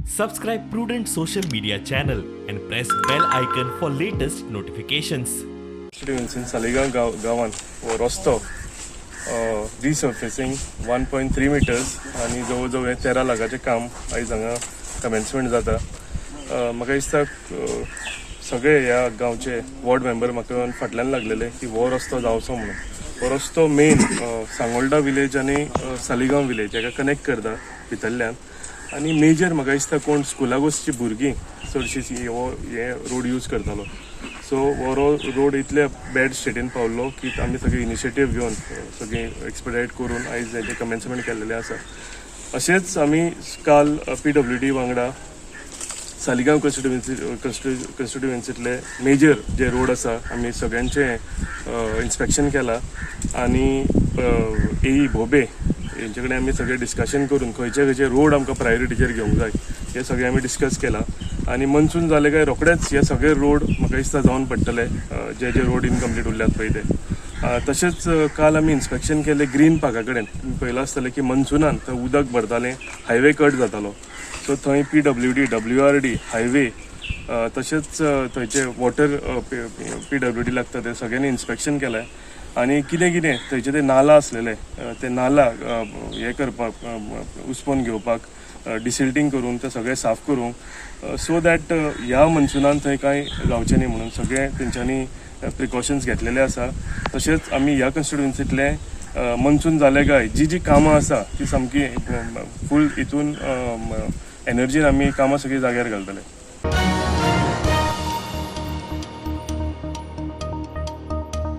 Subscribe Prudent social media channel and press bell icon for latest notifications. Constituency Saligao गांवान वो रस्तो resurfacing 1.3 metres आणि जवळ जवळ 13 लाखाचे काम आयज हांगा कमेन्समेंट जाता. म्हाका दिसता सगळे ह्या गांवचे वॉर्ड मेंबर म्हाका फाटल्यान लागलेले की हो रस्तो जावचो म्हणून. हो रस्तो मेन सांगोळडा विलेज आणि सालिगांव विलेज हाका कनेक्ट करता भितरल्यान. आणि मेजर म्हाका दिसता कोण स्कुलाक वचची भुरगीं चडशीं हो हे रोड यूज करतालो. सो हो रोड इतले बॅड स्टेटीन पावल्लो की आमी सगळे इनिशिएटीव घेवन सगळी एक्सपेडायट करून आयज हेजे कमेन्समेंट केल्लेले आसा. अशेंच आमी काल PWD वांगडा सालिगांव कन्स्टिट्युएन्सींतले मेजर जे रोड आसा आमी सगळ्यांचे इन्स्पेक्शन केला. आणि AE भोबे हेंचे कडेन आमी सगळे डिस्कशन करून खंयचे रोड आमकां प्रायोरिटीचेर घेवंक जाय हे सगळे आमी डिस्कस केला. आणि मनसून जाले काय रोखडेच हे सगळे रोड म्हाका दिसता जावन पडटले जे रोड इनकम्प्लीट उरल्यात पळय ते. तशेंच काल आमी इन्स्पेक्शन केले ग्रीन पार्का कडेन. पयलां आसतलें की मनसुनान थंय उदक भरतालें, हायवे कट जातालो. सो थंय PWD WRD हायवे तशेंच थंयचे वॉटर PWD लागता ते सगळ्यांनी इन्स्पेक्शन केलें. आणि कितें थंयचे ते नाला आसलेले ते नाला हे करपाक उसपोन घेवपाक डिसिल्टिंग करून ते सगळे साफ करूंक सो दॅट ह्या मनसुनान थंय कांय जावचें न्ही म्हणून सगळे तेंच्यांनी प्रिकॉशन्स घेतलेले आसा. तशेंच आमी ह्या कन्स्टिट्युएन्सींतले मनसून जाले काय जी कामां आसा ती सामकी फूल हितून एनर्जीन आमी कामां सगळी जाग्यार घालतले.